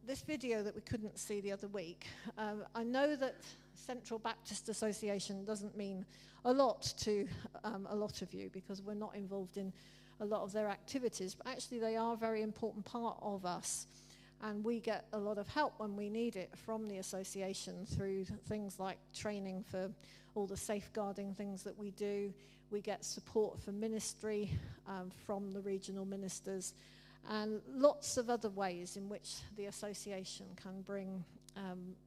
This video that we couldn't see the other week, I know that Central Baptist Association doesn't mean a lot to a lot of you because we're not involved in a lot of their activities, but actually they are a very important part of us, and we get a lot of help when we need it from the association through things like training for all the safeguarding things that we do. We get support for ministry from the regional ministers, and lots of other ways in which the association can bring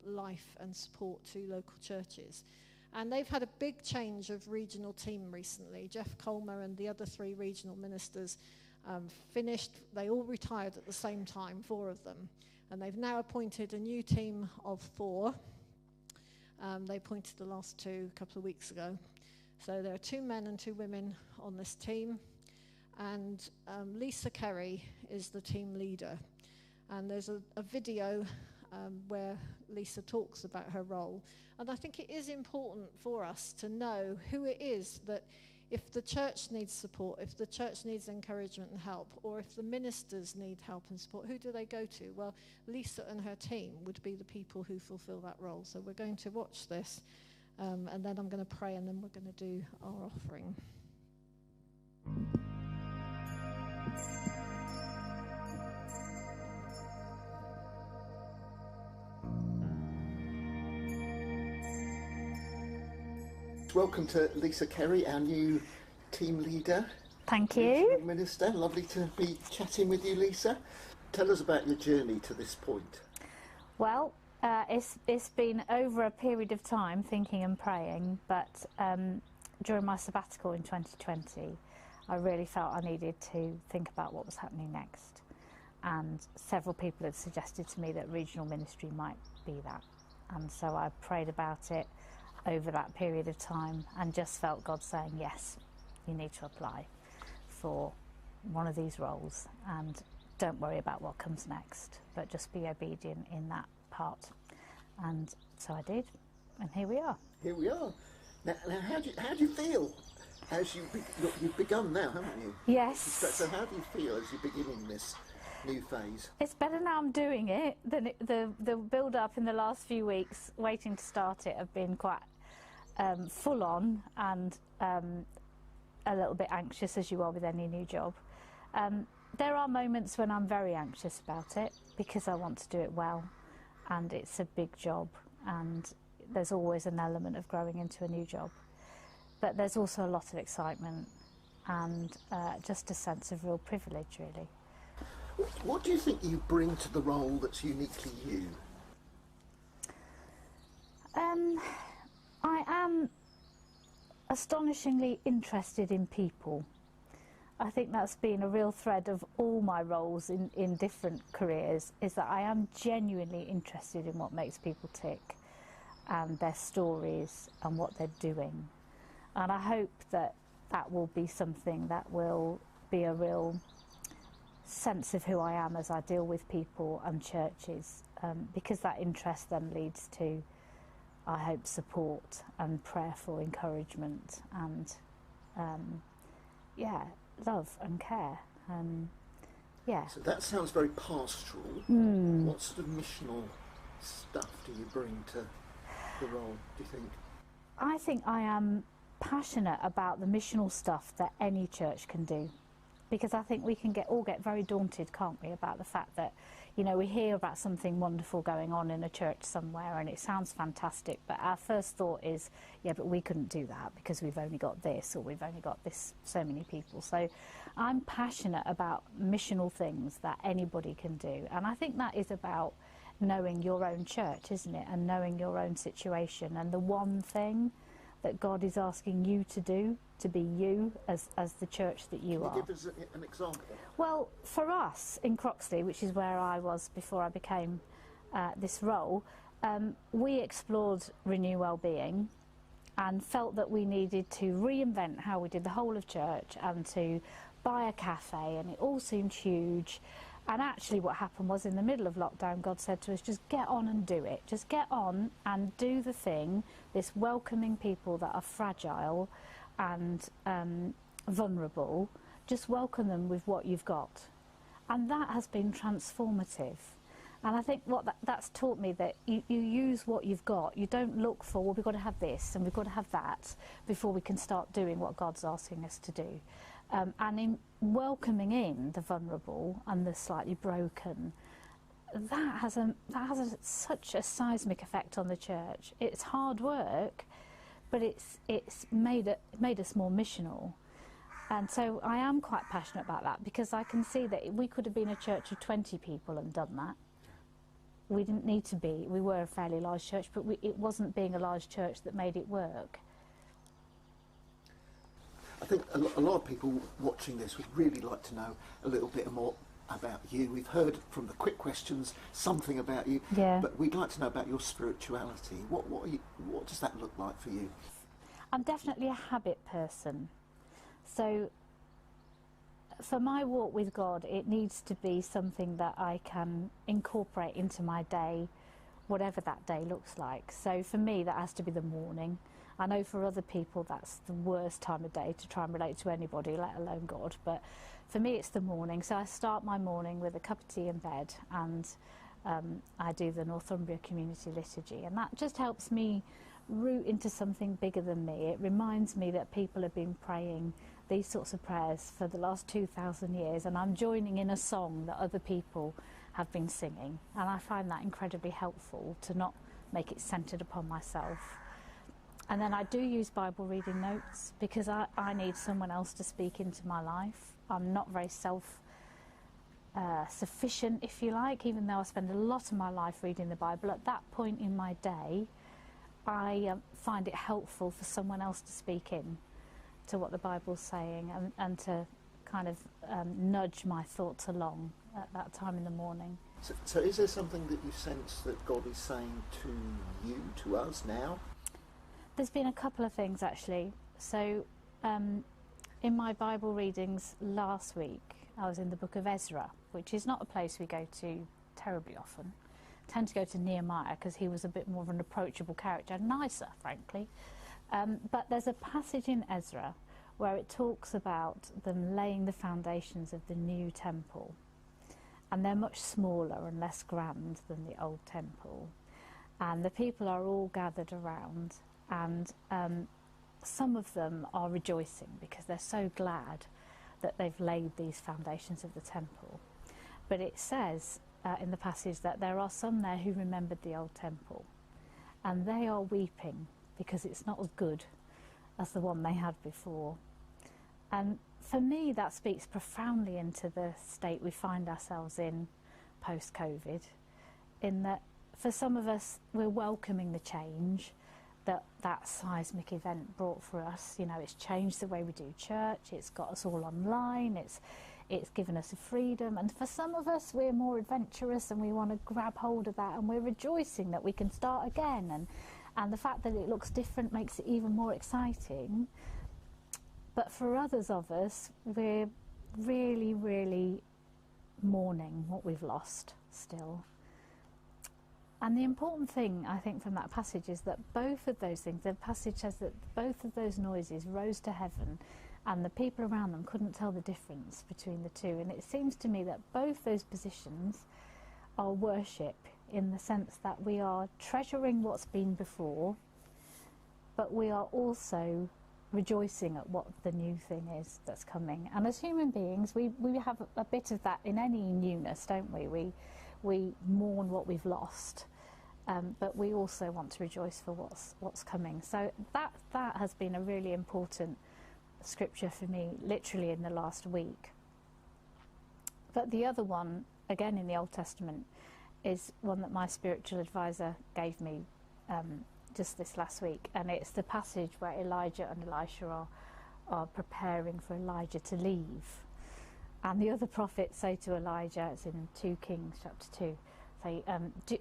life and support to local churches. And they've had a big change of regional team recently. Jeff Colmer and the other 3 regional ministers finished. They all retired at the same time, 4 of them. And they've now appointed a new team of 4. They appointed the last 2 a couple of weeks ago. So there are 2 men and 2 women on this team. And Lisa Kerry is the team leader. And there's a video where Lisa talks about her role. And I think it is important for us to know who it is that if the church needs support, if the church needs encouragement and help, or if the ministers need help and support, who do they go to? Well, Lisa and her team would be the people who fulfill that role. So we're going to watch this, and then I'm going to pray, and then we're going to do our offering. Welcome to Lisa Kerry, our new team leader. Thank you. Minister, lovely to be chatting with you, Lisa. Tell us about your journey to this point. Well, it's been over a period of time thinking and praying, but during my sabbatical in 2020, I really felt I needed to think about what was happening next. And several people had suggested to me that regional ministry might be that. And so I prayed about it over that period of time and just felt God saying, yes, you need to apply for one of these roles and don't worry about what comes next, but just be obedient in that part. And so I did, and here we are. Here we are. Now how do you feel as you've begun now, haven't you? Yes. So how do you feel as you're beginning this new phase? It's better now I'm doing it than the build-up in the last few weeks, waiting to start it, have been quite full on and a little bit anxious, as you are with any new job. There are moments when I'm very anxious about it because I want to do it well, and it's a big job, and there's always an element of growing into a new job. But there's also a lot of excitement and just a sense of real privilege, really. What do you think you bring to the role that's uniquely you? I am astonishingly interested in people. I think that's been a real thread of all my roles in different careers, is that I am genuinely interested in what makes people tick and their stories and what they're doing. And I hope that that will be something that will be a real sense of who I am as I deal with people and churches, because that interest then leads to, I hope, support and prayerful encouragement and love and care. So that sounds very pastoral. What sort of missional stuff do you bring to the role, do you think? I think I am passionate about the missional stuff that any church can do, because I think we can all get very daunted, can't we, about the fact that, you know, we hear about something wonderful going on in a church somewhere and it sounds fantastic, but our first thought is, yeah, but we couldn't do that because we've only got this, or we've only got this, so many people. So I'm passionate about missional things that anybody can do, and I think that is about knowing your own church, isn't it, and knowing your own situation, and the one thing that God is asking you to do, to be you as the church that you are. Can you give us an example? Well, for us in Croxley, which is where I was before I became this role, we explored Renew Wellbeing and felt that we needed to reinvent how we did the whole of church and to buy a cafe, and it all seemed huge. And actually what happened was, in the middle of lockdown, God said to us, just get on and do it. Just get on and do the thing, this welcoming people that are fragile and vulnerable. Just welcome them with what you've got. And that has been transformative. And I think what that's taught me, that you use what you've got. You don't look for, well, we've got to have this and we've got to have that before we can start doing what God's asking us to do. And in welcoming in the vulnerable and the slightly broken, that has such a seismic effect on the church. It's hard work, but it's made us more missional. And so I am quite passionate about that, because I can see that we could have been a church of 20 people and done that. We didn't need to be. We were a fairly large church, but it wasn't being a large church that made it work. I think a lot of people watching this would really like to know a little bit more about you. We've heard from the quick questions something about you, yeah. But we'd like to know about your spirituality. What does that look like for you? I'm definitely a habit person. So for my walk with God, it needs to be something that I can incorporate into my day, whatever that day looks like. So for me, that has to be the morning. I know for other people that's the worst time of day to try and relate to anybody, let alone God. But for me, it's the morning. So I start my morning with a cup of tea in bed, and I do the Northumbria Community Liturgy. And that just helps me root into something bigger than me. It reminds me that people have been praying these sorts of prayers for the last 2,000 years, and I'm joining in a song that other people have been singing. And I find that incredibly helpful, to not make it centred upon myself. And then I do use Bible reading notes, because I need someone else to speak into my life. I'm not very sufficient, if you like, even though I spend a lot of my life reading the Bible. At that point in my day, I find it helpful for someone else to speak in to what the Bible's saying, and to kind of nudge my thoughts along at that time in the morning. So is there something that you sense that God is saying to you, to us now? There's been a couple of things, actually. So in my Bible readings last week, I was in the book of Ezra, which is not a place we go to terribly often. I tend to go to Nehemiah because he was a bit more of an approachable character, nicer, frankly. But there's a passage in Ezra where it talks about them laying the foundations of the new temple. And they're much smaller and less grand than the old temple. And the people are all gathered around, and some of them are rejoicing because they're so glad that they've laid these foundations of the temple. But it says in the passage that there are some there who remembered the old temple, and they are weeping because it's not as good as the one they had before. And for me, that speaks profoundly into the state we find ourselves in post-COVID, in that for some of us, we're welcoming the change that seismic event brought for us. You know, it's changed the way we do church, it's got us all online, it's given us a freedom. And for some of us, we're more adventurous and we want to grab hold of that, and we're rejoicing that we can start again. And the fact that it looks different makes it even more exciting. But for others of us, we're really, really mourning what we've lost still. And the important thing, I think, from that passage is that both of those things, the passage says that both of those noises rose to heaven, and the people around them couldn't tell the difference between the two. And it seems to me that both those positions are worship, in the sense that we are treasuring what's been before, but we are also rejoicing at what the new thing is that's coming. And as human beings, we have a bit of that in any newness, don't we? We mourn what we've lost, but we also want to rejoice for what's coming. So that has been a really important scripture for me, literally in the last week. But the other one, again in the Old Testament, is one that my spiritual advisor gave me just this last week, and it's the passage where Elijah and Elisha are preparing for Elijah to leave. And the other prophets say to Elijah, it's in 2 Kings chapter 2, say,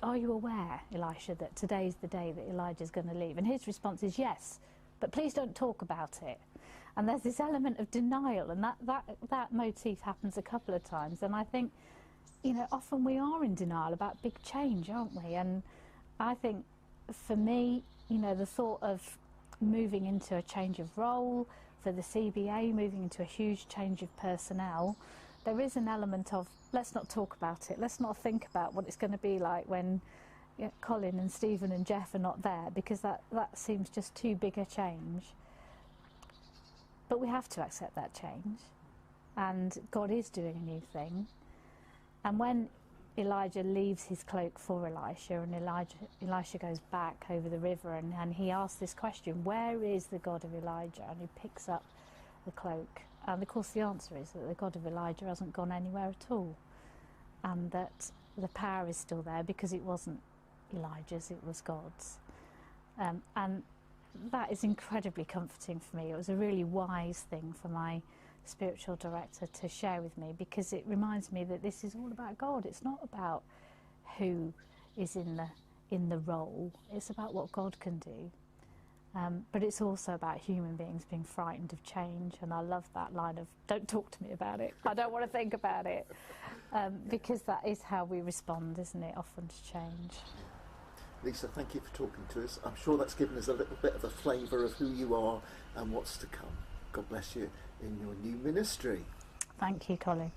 are you aware, Elisha, that today's the day that Elijah's going to leave? And his response is, yes, but please don't talk about it. And there's this element of denial, and that motif happens a couple of times. And I think, you know, often we are in denial about big change, aren't we? And I think for me, you know, the thought of moving into a change of role, for the CBA, moving into a huge change of personnel, there is an element of, let's not talk about it, let's not think about what it's going to be like when Colin and Stephen and Jeff are not there, because that seems just too big a change. But we have to accept that change, and God is doing a new thing. And when Elijah leaves his cloak for Elisha, and Elisha goes back over the river, and he asks this question, where is the God of Elijah? And he picks up the cloak. And of course the answer is that the God of Elijah hasn't gone anywhere at all, and that the power is still there because it wasn't Elijah's, it was God's. And that is incredibly comforting for me. It was a really wise thing for my spiritual director to share with me, because it reminds me that this is all about God. It's not about who is in the role, it's about what God can do. But it's also about human beings being frightened of change, and I love that line of, don't talk to me about it, I don't want to think about it, because that is how we respond, isn't it, often to change. Lisa, thank you for talking to us. I'm sure that's given us a little bit of a flavour of who you are and what's to come. God bless you in your new ministry. Thank you, Colin.